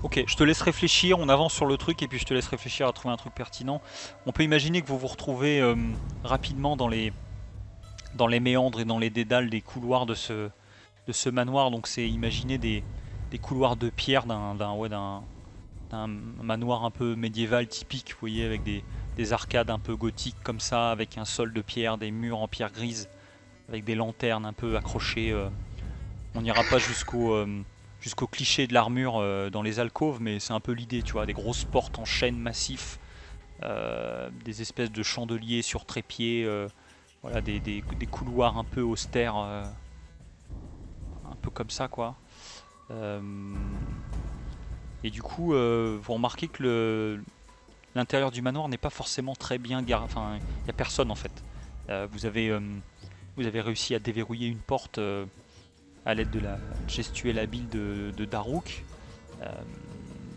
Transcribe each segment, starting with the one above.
Ok, je te laisse réfléchir, on avance sur le truc et puis je te laisse réfléchir à trouver un truc pertinent. On peut imaginer que vous vous retrouvez rapidement dans les méandres et dans les dédales des couloirs de ce manoir. Donc c'est imaginer des couloirs de pierre d'un manoir un peu médiéval typique, vous voyez, avec des arcades un peu gothiques comme ça, avec un sol de pierre, des murs en pierre grise, avec des lanternes un peu accrochées. On n'ira pas jusqu'au cliché de l'armure dans les alcôves, mais c'est un peu l'idée, tu vois, des grosses portes en chêne massif, des espèces de chandeliers sur trépied, voilà, des couloirs un peu austères, un peu comme ça, quoi. Euh, et du coup, vous remarquez que l'intérieur du manoir n'est pas forcément très bien garé. Enfin, il n'y a personne en fait. Vous avez réussi à déverrouiller une porte à l'aide de la gestuelle habile de Daruk.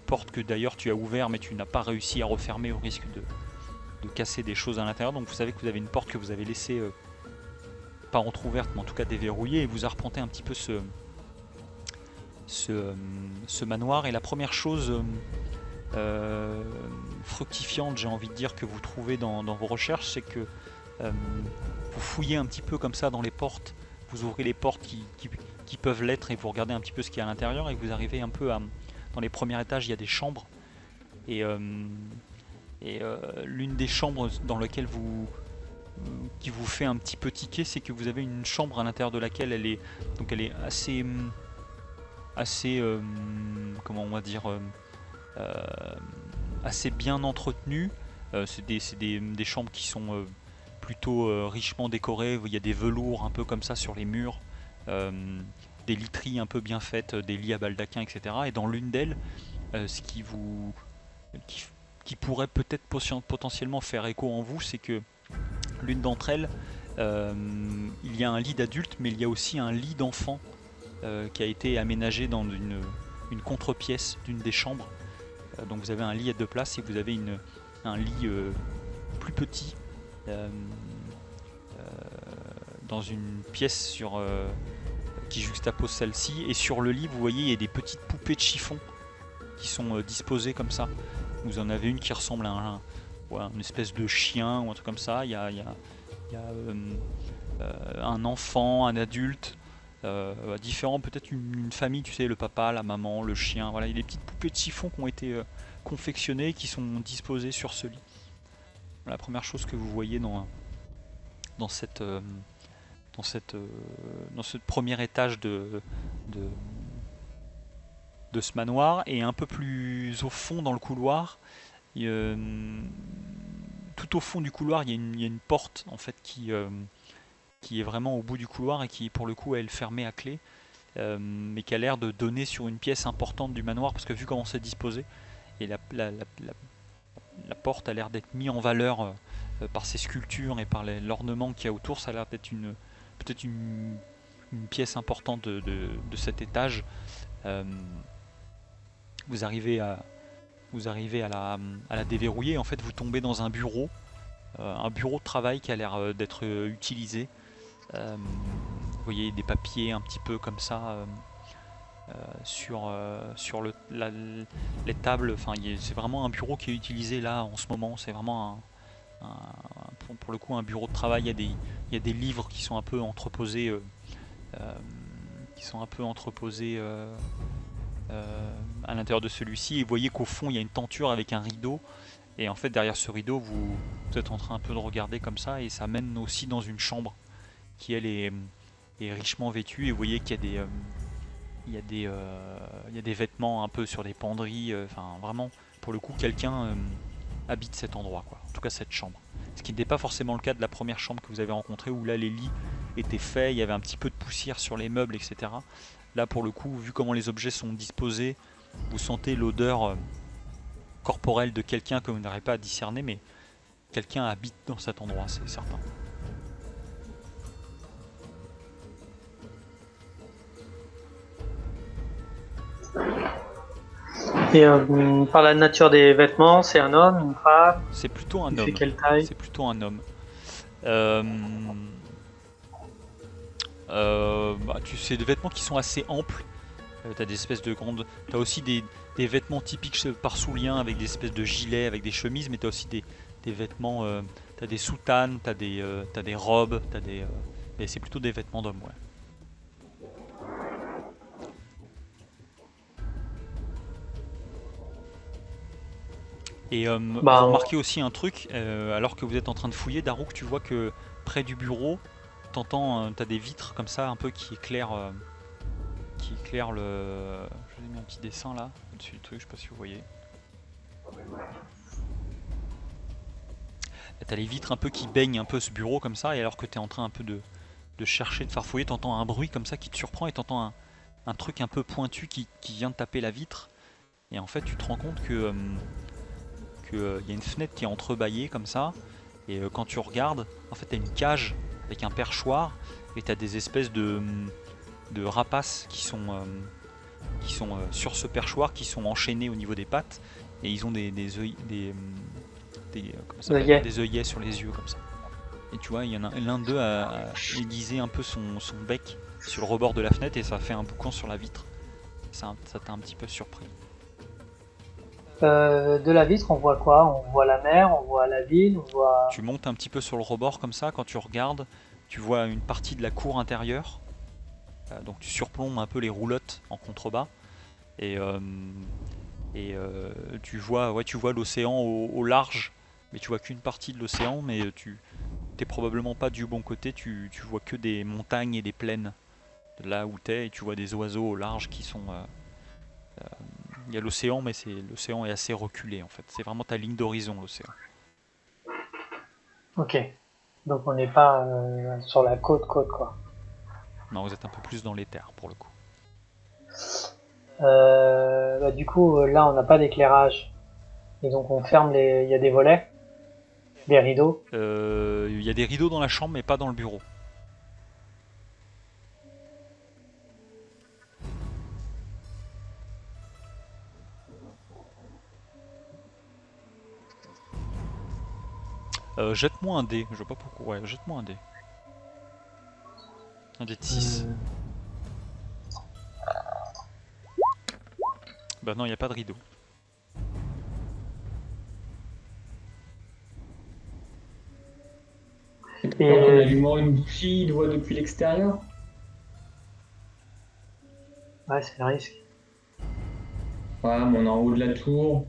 Porte que d'ailleurs tu as ouvert mais tu n'as pas réussi à refermer au risque de casser des choses à l'intérieur. Donc vous savez que vous avez une porte que vous avez laissée pas entrouverte mais en tout cas déverrouillée et vous arpentez un petit peu ce manoir. Et la première chose fructifiante, j'ai envie de dire, que vous trouvez dans vos recherches, c'est que vous fouillez un petit peu comme ça dans les portes, vous ouvrez les portes qui peuvent l'être et vous regardez un petit peu ce qu'il y a à l'intérieur et vous arrivez un peu à... Dans les premiers étages, il y a des chambres et, l'une des chambres dans laquelle qui vous fait un petit peu tiquer, c'est que vous avez une chambre à l'intérieur de laquelle elle est assez comment on va dire assez bien entretenue. C'est des chambres qui sont plutôt richement décorées. Il y a des velours un peu comme ça sur les murs, des literies un peu bien faites, des lits à baldaquin, etc. Et dans l'une d'elles, ce qui pourrait peut-être potentiellement faire écho en vous, c'est que l'une d'entre elles, il y a un lit d'adulte, mais il y a aussi un lit d'enfant qui a été aménagé dans une contre-pièce d'une des chambres. Donc vous avez un lit à 2 places et vous avez un lit plus petit dans une pièce qui juxtapose celle-ci. Et sur le lit, vous voyez, il y a des petites poupées de chiffon qui sont disposées comme ça. Vous en avez une qui ressemble à une espèce de chien ou un truc comme ça. Il y a un enfant, un adulte, différent, peut-être une famille, tu sais, le papa, la maman, le chien. Voilà, il y a des petites poupées de chiffon qui ont été confectionnées, qui sont disposées sur ce lit. La première chose que vous voyez dans cette dans ce premier étage de ce manoir. Et un peu plus au fond dans le couloir, tout au fond du couloir, il y a une porte en fait qui est vraiment au bout du couloir et qui pour le coup elle est fermée à clé, mais qui a l'air de donner sur une pièce importante du manoir, parce que vu comment c'est disposé, et la porte a l'air d'être mise en valeur par ses sculptures et par l'ornement qu'il y a autour. Ça a l'air d'être peut-être une pièce importante de cet étage. Euh, vous arrivez à la déverrouiller. En fait, vous tombez dans un bureau de travail qui a l'air d'être utilisé. Vous voyez des papiers un petit peu comme ça sur les tables. Enfin, c'est vraiment un bureau qui est utilisé là en ce moment. C'est vraiment pour le coup un bureau de travail. Il y a des livres qui sont un peu entreposés, à l'intérieur de celui-ci. Et vous voyez qu'au fond il y a une tenture avec un rideau. Et en fait derrière ce rideau vous êtes en train un peu de regarder comme ça, et ça mène aussi dans une chambre qui elle est richement vêtue. Et vous voyez qu'il y a il y a des vêtements un peu sur des penderies. Enfin vraiment pour le coup quelqu'un habite cet endroit, quoi. En tout cas cette chambre. Ce qui n'était pas forcément le cas de la première chambre que vous avez rencontrée, où là les lits étaient faits, il y avait un petit peu de poussière sur les meubles, etc. Là pour le coup, vu comment les objets sont disposés, vous sentez l'odeur corporelle de quelqu'un que vous n'arrivez pas à discerner, mais quelqu'un habite dans cet endroit, c'est certain. Et par la nature des vêtements, c'est un homme, une femme, C'est plutôt un il fait homme. quelle taille? C'est plutôt un homme. Euh, tu sais, des vêtements qui sont assez amples, T'as des espèces de grandes. T'as aussi des vêtements typiques par sous-lien avec des espèces de gilets, avec des chemises, mais t'as aussi des vêtements. T'as des soutanes, t'as des robes, t'as des. Mais c'est plutôt des vêtements d'hommes, ouais. Et vous Bah, remarquez aussi un truc, alors que vous êtes en train de fouiller, Daruk, tu vois que près du bureau, t'as des vitres comme ça, un peu qui éclairent le. Je vous ai mis un petit dessin là, au-dessus du truc, je sais pas si vous voyez. T'as les vitres un peu qui baignent un peu ce bureau comme ça, et alors que t'es en train un peu de chercher, de farfouiller, t'entends un bruit comme ça qui te surprend, et t'entends un truc un peu pointu qui vient de taper la vitre. Et en fait, tu te rends compte que y a une fenêtre qui est entrebâillée comme ça. Et quand tu regardes, en fait, t'as une cage avec un perchoir et t'as des espèces de rapaces qui sont sur ce perchoir, qui sont enchaînés au niveau des pattes et ils ont des comment ça s'appelle, œillet. des œillets sur les yeux comme ça. Et tu vois, il y en a l'un d'eux a aiguisé un peu son bec sur le rebord de la fenêtre et ça a fait un boucan sur la vitre. Ça t'a un petit peu surpris. De la vitre, on voit quoi? On voit la mer, on voit la ville, on voit. Tu montes un petit peu sur le rebord comme ça, quand tu regardes, tu vois une partie de la cour intérieure. Donc tu surplombes un peu les roulottes en contrebas. Et, tu vois, ouais, tu vois l'océan au large, mais tu vois qu'une partie de l'océan, mais tu t'es probablement pas du bon côté, tu vois que des montagnes et des plaines de là où t'es, et tu vois des oiseaux au large qui sont. Il y a l'océan, mais l'océan est assez reculé en fait. C'est vraiment ta ligne d'horizon, l'océan. Ok. Donc on n'est pas sur la côte, côte quoi. Non, vous êtes un peu plus dans les terres pour le coup. Bah, du coup, là, on n'a pas d'éclairage. Et donc on ferme les. Il y a des volets, des rideaux. Il y a des rideaux dans la chambre, mais pas dans le bureau. Jette-moi un dé, je vois pas pourquoi. Ouais, jette-moi un dé. Un dé de 6. Hmm. Bah non, il n'y a pas de rideau. Donc en Et allumant une bougie, il voit depuis l'extérieur. ouais, c'est le risque. Ouais, mais on est en haut de la tour.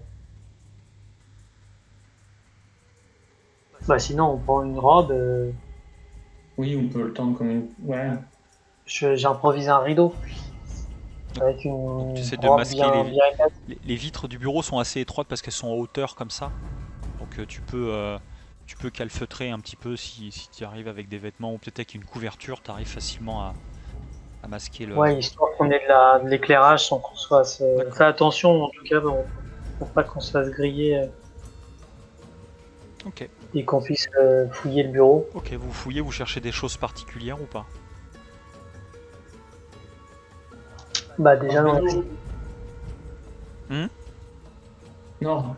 Bah sinon, on prend une robe. Oui, on peut le tendre comme une. Ouais. J'improvise un rideau Donc, avec donc tu une essaies de robe masquer bien bien éclatée. les vitres du bureau sont assez étroites parce qu'elles sont en hauteur comme ça. Donc tu peux calfeutrer un petit peu si tu arrives avec des vêtements ou peut-être avec une couverture, tu arrives facilement à masquer le. Ouais, histoire qu'on ait de l'éclairage sans qu'on se fasse. D'accord. Fais attention en tout cas pour pas qu'on se fasse griller Ok. et qu'on puisse fouiller le bureau. Ok, vous fouillez, vous cherchez des choses particulières ou pas? Bah déjà, Ah, on non. Hmm. Non.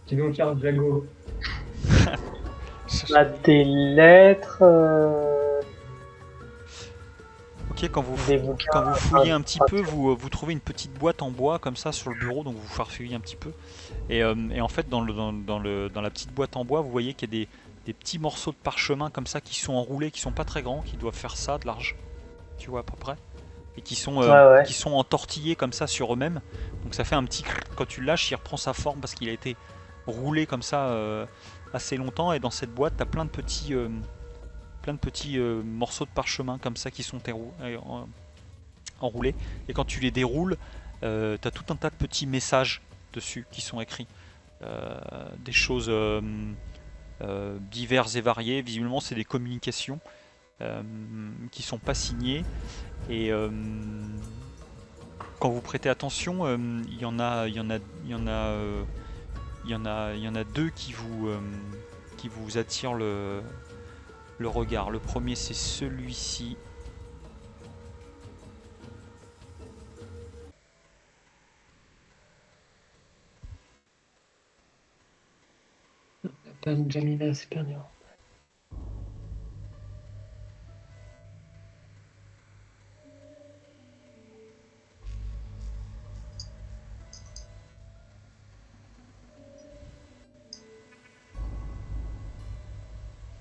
Dis donc, Charles Jago. a des lettres, Ok, des bouquins. quand vous fouillez un petit Enfin, peu, vous trouvez une petite boîte en bois comme ça sur le bureau, donc vous farfouillez un petit peu. Et en fait, dans la petite boîte en bois, vous voyez qu'il y a des petits morceaux de parchemin comme ça qui sont enroulés, qui sont pas très grands, qui doivent faire ça de large, tu vois à peu près, et ouais, ouais. qui sont entortillés comme ça sur eux-mêmes. Donc ça fait un petit. Quand tu le lâches, il reprend sa forme parce qu'il a été roulé comme ça assez longtemps. Et dans cette boîte, t'as plein de petits morceaux de parchemin comme ça qui sont enroulés. Et quand tu les déroules, t'as tout un tas de petits messages dessus qui sont écrits. Des choses diverses et variées. Visiblement, c'est des communications qui sont pas signées. Et quand vous prêtez attention, il y en a deux qui vous attirent le regard. Le premier, c'est celui-ci. Pas une Jamila, c'est perdu.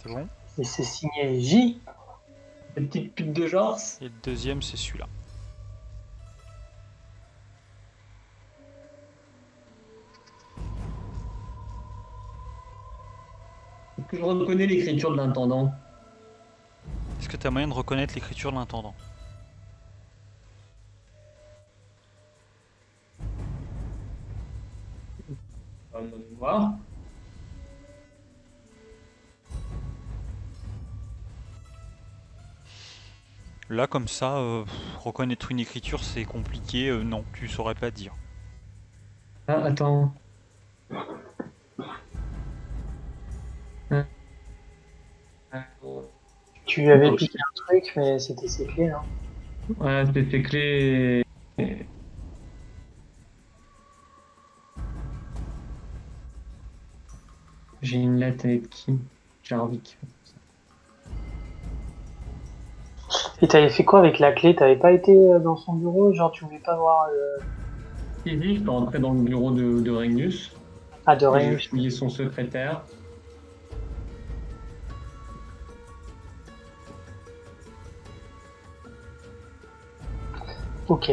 C'est bon. Et c'est signé J. La petite pute de genre. Et le deuxième, c'est celui-là. Est-ce que je reconnais l'écriture de l'intendant? Est-ce que tu as moyen de reconnaître l'écriture de l'intendant? Un mode noir. Là, comme ça, reconnaître une écriture, c'est compliqué. Non, tu saurais pas dire. Ah, attends. Tu lui avais piqué un truc, mais c'était ses clés, non? Ouais, c'est ses clés. J'ai une lettre avec qui? Jarvik. Et t'avais fait quoi avec la clé? T'avais pas été dans son bureau? Genre, tu voulais pas voir... Easy, je peux rentrer dans le bureau de Regnus. Ah, de Et rien. je vais fouiller son secrétaire. Ok.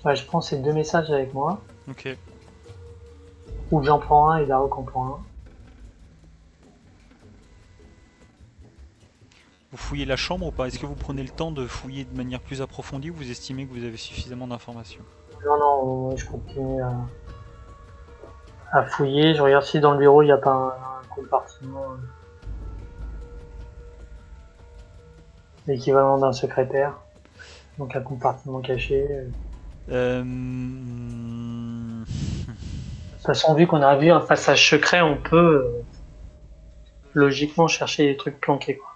Ouais, je prends ces deux messages avec moi. Ok. Ou j'en prends un et Darok en prend un. Vous fouillez la chambre ou pas? Est-ce que vous prenez le temps de fouiller de manière plus approfondie ou vous estimez que vous avez suffisamment d'informations? Non, non, je continue à fouiller. Je regarde si dans le bureau il n'y a pas un compartiment l'équivalent d'un secrétaire. Donc un compartiment caché. Euh... De toute façon, vu qu'on a vu un passage secret, on peut logiquement chercher des trucs planqués, quoi.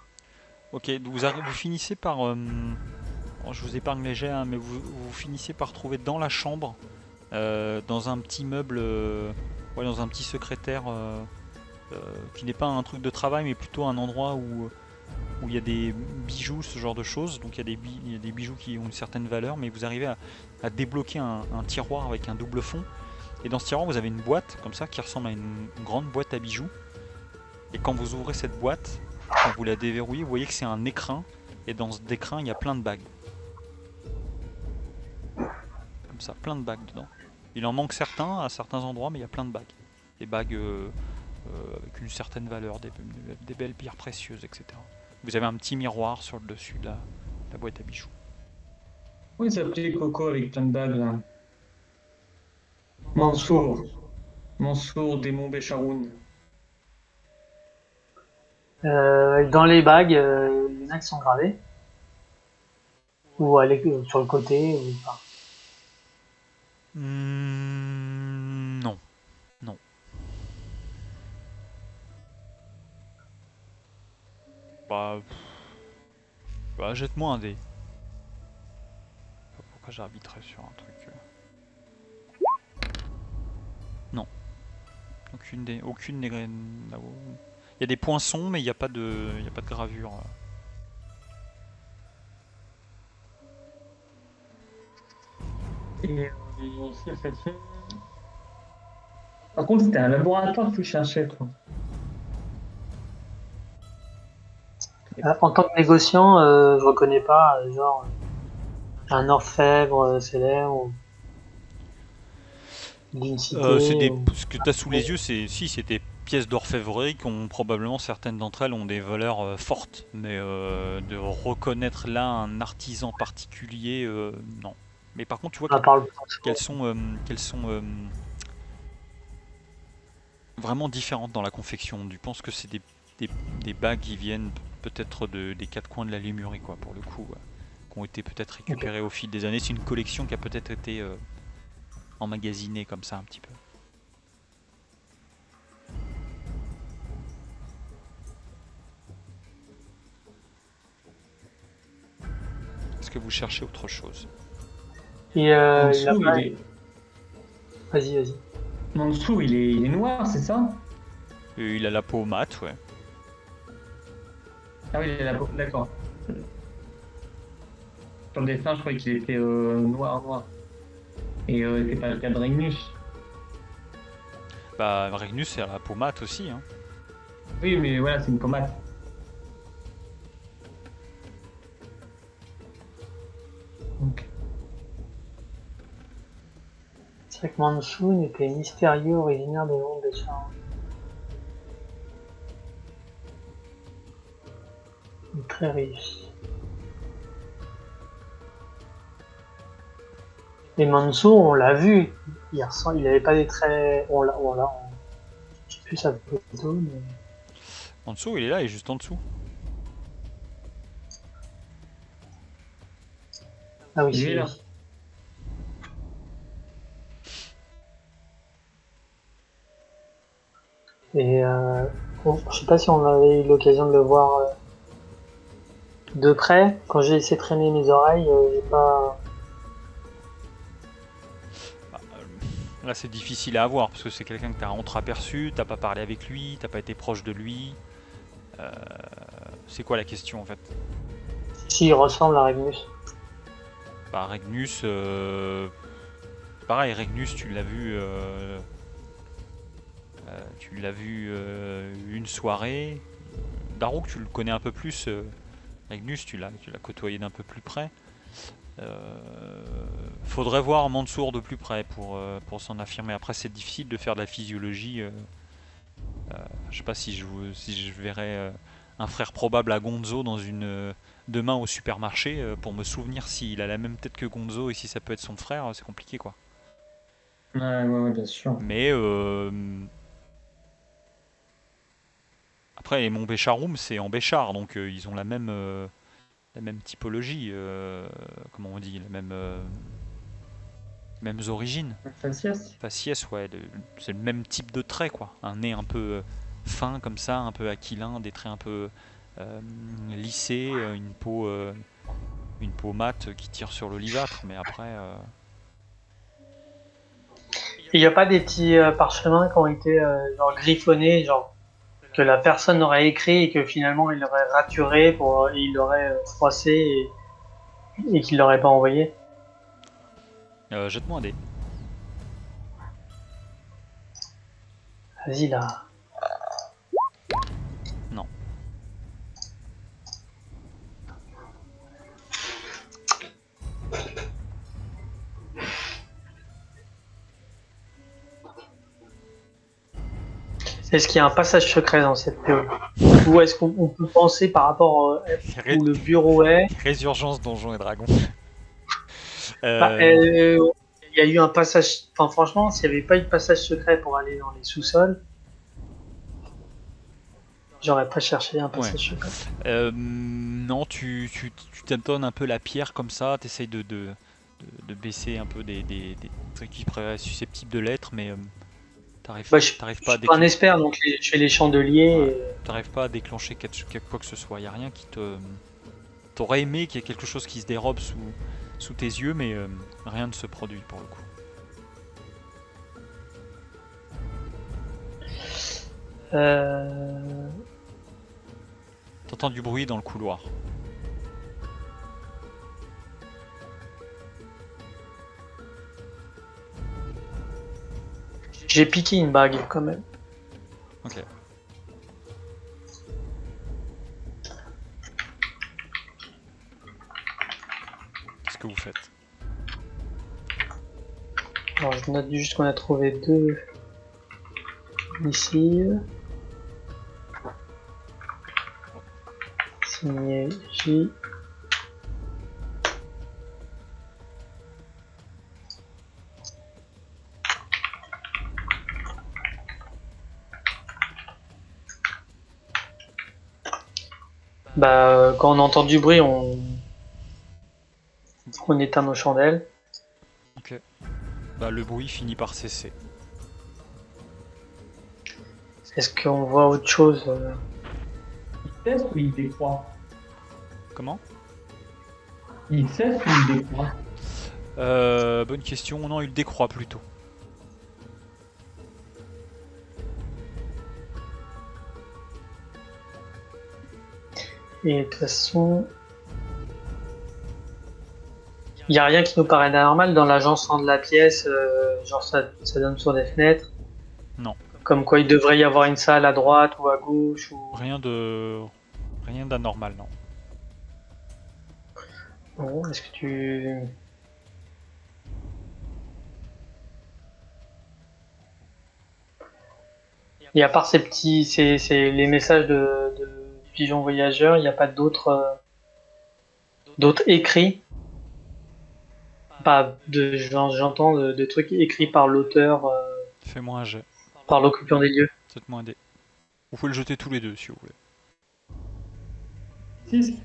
Ok, vous finissez par... bon, je vous épargne les jets, hein, mais vous finissez par trouver dans la chambre, dans un petit meuble, ouais, dans un petit secrétaire, qui n'est pas un truc de travail, mais plutôt un endroit où il y a des bijoux, ce genre de choses. Donc il y a des bijoux qui ont une certaine valeur, mais vous arrivez à débloquer un tiroir avec un double fond. Et dans ce tiroir, vous avez une boîte, comme ça, qui ressemble à une grande boîte à bijoux. Et quand vous ouvrez cette boîte, quand vous la déverrouillez, vous voyez que c'est un écrin. Et dans cet écrin, il y a plein de bagues. Comme ça, plein de bagues dedans. Il en manque certains à certains endroits, mais il y a plein de bagues. Des bagues avec une certaine valeur, des belles pierres précieuses, etc. Vous avez un petit miroir sur le dessus de la boîte à bijoux. Oui, il s'appelait Coco avec plein de bagues là. Mansour. Mansour, démon Bécharoun. Dans les bagues, il y en a qui sont gravées. Ou sur le côté. Ou pas. Non. Non. Bah, jette-moi un dé. Pourquoi j'arbitrerais sur un truc Non. Aucune des là-haut. Il y a des poinçons, mais il n'y a pas de gravure. Et par contre, c'était un laboratoire que tu cherchais, toi. En tant que négociant, je reconnais pas, genre, un orfèvre célèbre d'une cité. Ce que tu as sous les yeux, c'est des pièces d'orfèvrerie qui ont probablement, certaines d'entre elles ont des valeurs fortes, mais de reconnaître là un artisan particulier, non. Mais par contre, tu vois qu'elles sont vraiment différentes dans la confection. Tu penses que c'est des bagues qui viennent peut-être des quatre coins de la Lémurie, quoi, pour le coup, qui ont été peut-être récupérées au fil des années. C'est une collection qui a peut-être été emmagasinée comme ça un petit peu. Est-ce que vous cherchez autre chose? Et Mansour, Vas-y. Mansour, il est noir, c'est ça? Il a la peau mate, ouais. Ah oui, il est là, d'accord. Sur le dessin, je croyais qu'il était noir. Et c'est pas le cas de Regnus. Bah, Regnus, c'est à la peau mate aussi. Hein. Oui, mais voilà, c'est une pommade. Donc, C'est vrai que Mansoon était mystérieux, originaire des mondes des charmes. Très riche. Et Mansour, on l'a vu, il avait pas des traits. Je sais plus sa photo, mais. En dessous, il est là, il est juste en dessous. Ah oui, il est c'est là. lui. Et je sais pas si on avait eu l'occasion de le voir de près. Quand j'ai laissé traîner mes oreilles, j'ai pas. Bah, là, c'est difficile à avoir parce que c'est quelqu'un que t'as entreaperçu, t'as pas parlé avec lui, t'as pas été proche de lui. C'est quoi la question en fait? S'il ressemble à Regnus. Bah, Regnus, pareil, Regnus, tu l'as vu une soirée. Daruk, tu le connais un peu plus. Regnus, tu l'as côtoyé d'un peu plus près. Faudrait voir Mansour de plus près pour s'en affirmer. Après, c'est difficile de faire de la physiologie. Je sais pas si je verrais un frère probable à Gonzo demain au supermarché pour me souvenir s'il a la même tête que Gonzo et si ça peut être son frère, c'est compliqué quoi. Ouais, bien sûr. Mais après, mon Bécharoum, c'est en Béchar, donc ils ont la même typologie, comment on dit, mêmes origines. Faciès. Faciès, ouais, c'est le même type de trait, quoi. Un nez un peu fin comme ça, un peu aquilin, des traits un peu lissés, une peau mate qui tire sur l'olivâtre, mais après, Il n'y a pas des petits parchemins qui ont été genre griffonnés, genre que la personne aurait écrit et que finalement il aurait raturé et il l'aurait froissé et qu'il l'aurait pas envoyé. jette-moi un dé. Vas-y là. Non. Est-ce qu'il y a un passage secret dans cette théorie? Ou est-ce qu'on peut penser par rapport où le bureau est? Résurgence Donjons et Dragons. Il y a eu un passage. Enfin, franchement, s'il n'y avait pas eu de passage secret pour aller dans les sous-sols, j'aurais pas cherché un passage secret. Non, tu t'étonnes un peu la pierre comme ça, t'essayes de baisser un peu des trucs qui seraient susceptibles de l'être, mais t'arrives Bah, t'arrives je pas à suis pas un déclencher. expert, donc je fais les chandeliers. Ouais, Et... t'arrives pas à déclencher quoi que ce soit. Y a rien qui te. T'aurais aimé qu'il y ait quelque chose qui se dérobe sous tes yeux, mais rien ne se produit pour le coup. Euh... T'entends du bruit dans le couloir. J'ai piqué une bague quand même. Ok. Qu'est-ce que vous faites? Alors je note juste qu'on a trouvé 2 missiles. Signé J. Bah, quand on entend du bruit, on éteint nos chandelles. Ok. Bah, le bruit finit par cesser. Est-ce qu'on voit autre chose Il cesse ou il décroît? Comment? Il cesse ou il décroît? Bonne question. Non, il décroît plutôt. Et de toute façon, il n'y a rien qui nous paraît anormal dans l'agencement de la pièce, genre ça donne sur des fenêtres. Non. Comme quoi il devrait y avoir une salle à droite ou à gauche. Ou... Rien d'anormal, non. Bon, est-ce que tu... Et à part c'est les messages de pigeons voyageurs, il n'y a pas d'autres écrits. Pas de, j'entends de trucs écrits par l'auteur, Fais-moi un jet. par l'occupant des lieux. Faites-moi un dé. Vous pouvez le jeter tous les deux si vous voulez. 6.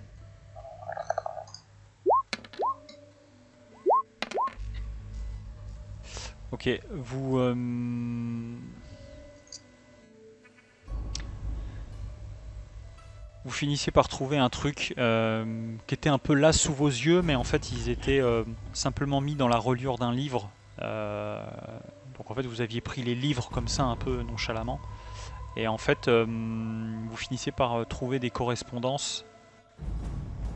Ok, vous... Vous finissiez par trouver un truc qui était un peu là sous vos yeux, mais en fait ils étaient simplement mis dans la reliure d'un livre. Donc en fait vous aviez pris les livres comme ça un peu nonchalamment. Et en fait vous finissez par trouver des correspondances.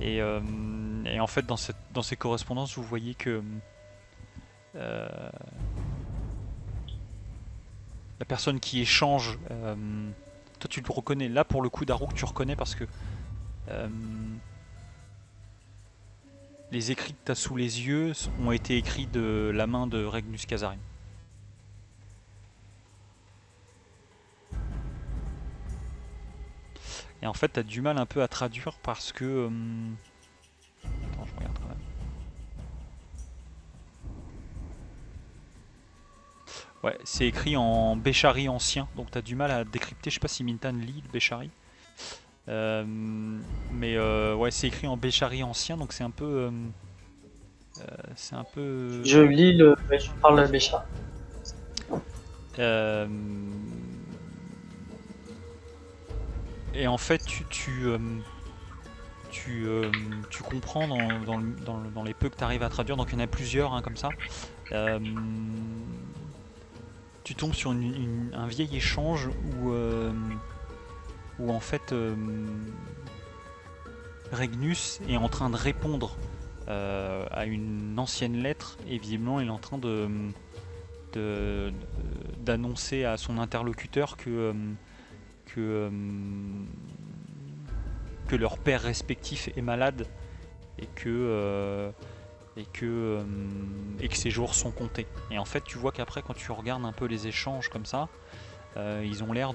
Et en fait dans ces correspondances vous voyez que la personne qui échange... toi tu le reconnais, là pour le coup Daruk tu reconnais parce que les écrits que tu as sous les yeux ont été écrits de la main de Regnus Casarim. Et en fait, tu as du mal un peu à traduire parce que... Attends, je regarde quand même. Ouais, c'est écrit en Béchari ancien, donc tu as du mal à décrypter. Je sais pas si Mintan lit le Béchari. Mais ouais, c'est écrit en Béchari ancien, donc c'est un peu... c'est un peu... Je lis le... Je parle le Bécha. Et en fait, tu comprends dans les peu que tu arrives à traduire, donc il y en a plusieurs hein, comme ça. Tu tombes sur un vieil échange où en fait Regnus est en train de répondre à une ancienne lettre et visiblement il est en train d'annoncer à son interlocuteur que leur père respectif est malade et que ses jours sont comptés. Et en fait, tu vois qu'après, quand tu regardes un peu les échanges comme ça, ils ont l'air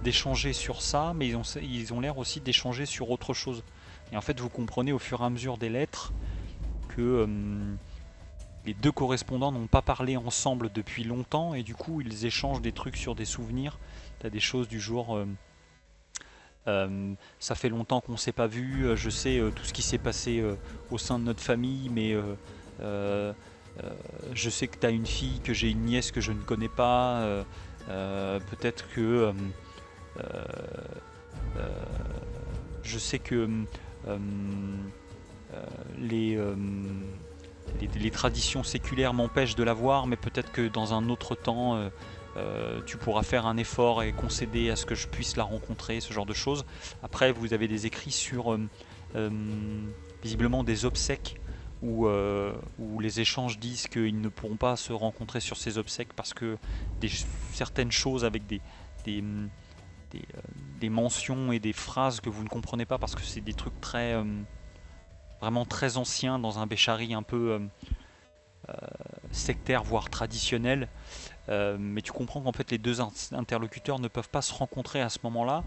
d'échanger sur ça, mais ils ont l'air aussi d'échanger sur autre chose. Et en fait, vous comprenez au fur et à mesure des lettres que les deux correspondants n'ont pas parlé ensemble depuis longtemps et du coup, ils échangent des trucs sur des souvenirs. T'as des choses du genre... ça fait longtemps qu'on s'est pas vu, je sais tout ce qui s'est passé au sein de notre famille, mais je sais que tu as une fille, que j'ai une nièce que je ne connais pas, peut-être que je sais que les, les traditions séculaires m'empêchent de la voir, mais peut-être que dans un autre temps tu pourras faire un effort et concéder à ce que je puisse la rencontrer, ce genre de choses. Après, vous avez des écrits sur visiblement des obsèques où les échanges disent qu'ils ne pourront pas se rencontrer sur ces obsèques parce que certaines choses avec des mentions et des phrases que vous ne comprenez pas parce que c'est des trucs très vraiment très anciens dans un Béchari un peu sectaire voire traditionnel. Mais tu comprends qu'en fait les deux interlocuteurs ne peuvent pas se rencontrer à ce moment-là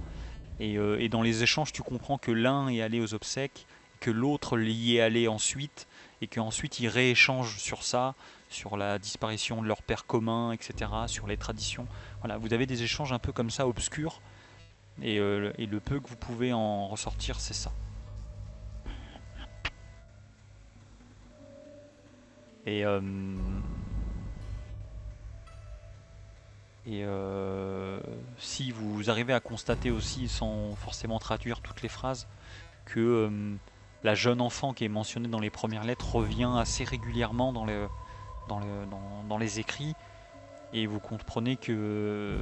et dans les échanges tu comprends que l'un est allé aux obsèques, que l'autre y est allé ensuite et qu'ensuite ils rééchangent sur ça, sur la disparition de leur père commun, etc., sur les traditions. Voilà, vous avez des échanges un peu comme ça obscurs et le peu que vous pouvez en ressortir c'est ça. Et si vous arrivez à constater aussi, sans forcément traduire toutes les phrases, que la jeune enfant qui est mentionnée dans les premières lettres revient assez régulièrement dans les écrits, et vous comprenez que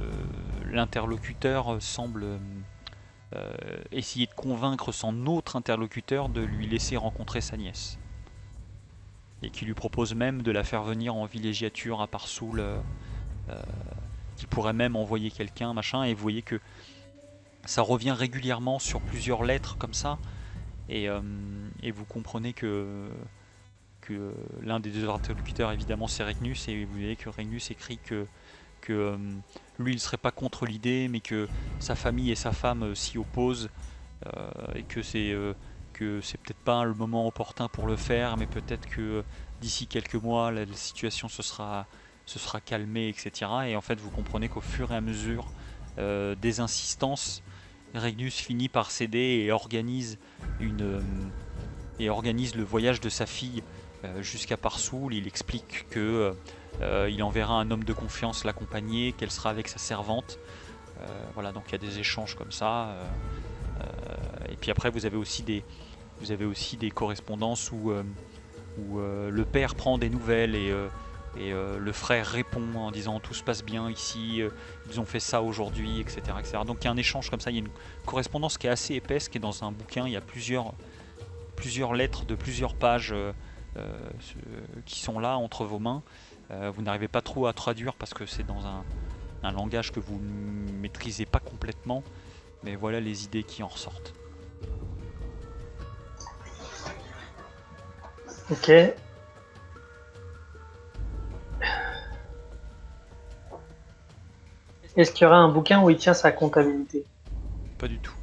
l'interlocuteur semble essayer de convaincre son autre interlocuteur de lui laisser rencontrer sa nièce. Et qui lui propose même de la faire venir en villégiature à Parsoul, qu'il pourrait même envoyer quelqu'un, machin, et vous voyez que ça revient régulièrement sur plusieurs lettres comme ça, et vous comprenez que l'un des deux interlocuteurs évidemment c'est Regnus, et vous voyez que Regnus écrit que lui il serait pas contre l'idée, mais que sa famille et sa femme s'y opposent, et que c'est peut-être pas le moment opportun pour le faire, mais peut-être que d'ici quelques mois la situation se sera calmée, etc. Et en fait vous comprenez qu'au fur et à mesure des insistances, Regnus finit par céder et organise le voyage de sa fille jusqu'à Parsoul. Il explique que il enverra un homme de confiance l'accompagner, qu'elle sera avec sa servante. Voilà, donc il y a des échanges comme ça. Et puis après, vous avez aussi des correspondances où le père prend des nouvelles et le frère répond en disant tout se passe bien ici, ils ont fait ça aujourd'hui, etc., etc. Donc il y a un échange comme ça, il y a une correspondance qui est assez épaisse, qui est dans un bouquin. Il y a plusieurs lettres de plusieurs pages qui sont là entre vos mains. Vous n'arrivez pas trop à traduire parce que c'est dans un langage que vous ne maîtrisez pas complètement, mais voilà les idées qui en ressortent. Ok. Est-ce qu'il y aurait un bouquin où il tient sa comptabilité? Pas du tout.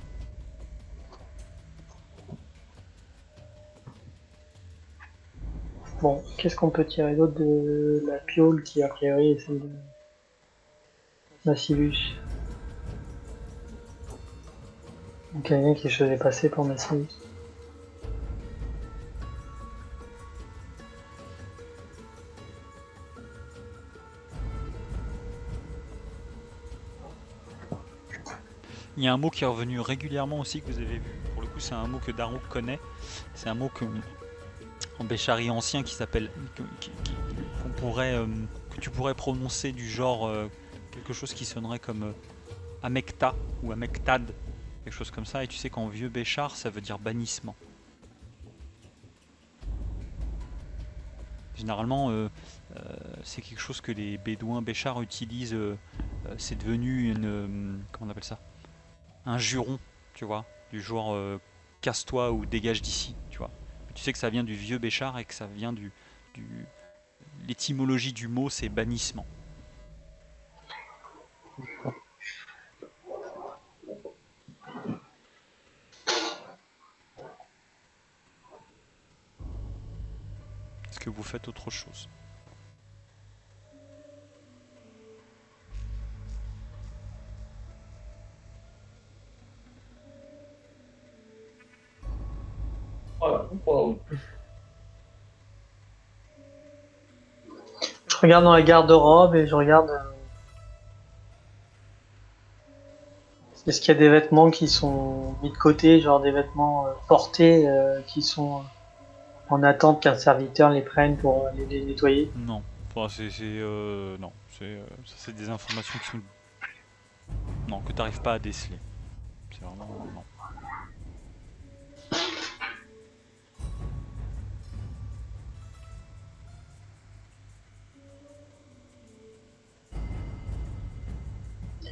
Bon, qu'est-ce qu'on peut tirer d'autre de la piole qui a priori est celle de Massivus? Quelqu'un qui se faisait passer pour Massivus. Il y a un mot qui est revenu régulièrement aussi que vous avez vu. Pour le coup, c'est un mot que Darrouk connaît. C'est un mot en béchari ancien qui s'appelle, que tu pourrais prononcer du genre quelque chose qui sonnerait comme Amekta ou Amektad, quelque chose comme ça. Et tu sais qu'en vieux béchar, ça veut dire bannissement. Généralement, c'est quelque chose que les bédouins béchars utilisent. C'est devenu comment on appelle ça, un juron, tu vois, du genre casse-toi ou dégage d'ici, tu vois. Tu sais que ça vient du vieux béchar et que ça vient l'étymologie du mot, c'est bannissement. Est-ce que vous faites autre chose? Wow. Je regarde dans la garde-robe et je regarde. Est-ce qu'il y a des vêtements qui sont mis de côté, genre des vêtements portés qui sont en attente qu'un serviteur les prenne pour les nettoyer? Non. Enfin, non. C'est des informations qui sont... Non, que tu n'arrives pas à déceler. C'est vraiment... Non.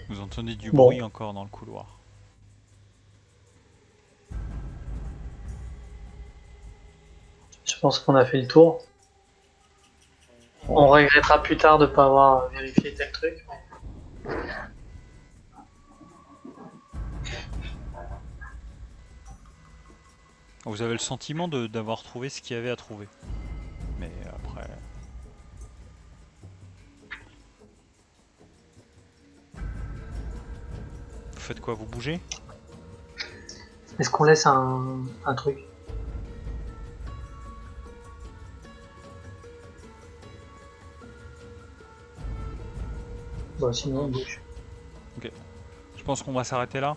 Vous entendez du bruit encore dans le couloir. Je pense qu'on a fait le tour. On regrettera plus tard de ne pas avoir vérifié tel truc. Vous avez le sentiment d'avoir trouvé ce qu'il y avait à trouver. Mais après... Vous faites quoi? Vous bougez? Est-ce qu'on laisse un truc? Bon, sinon on bouge. Ok. Je pense qu'on va s'arrêter là.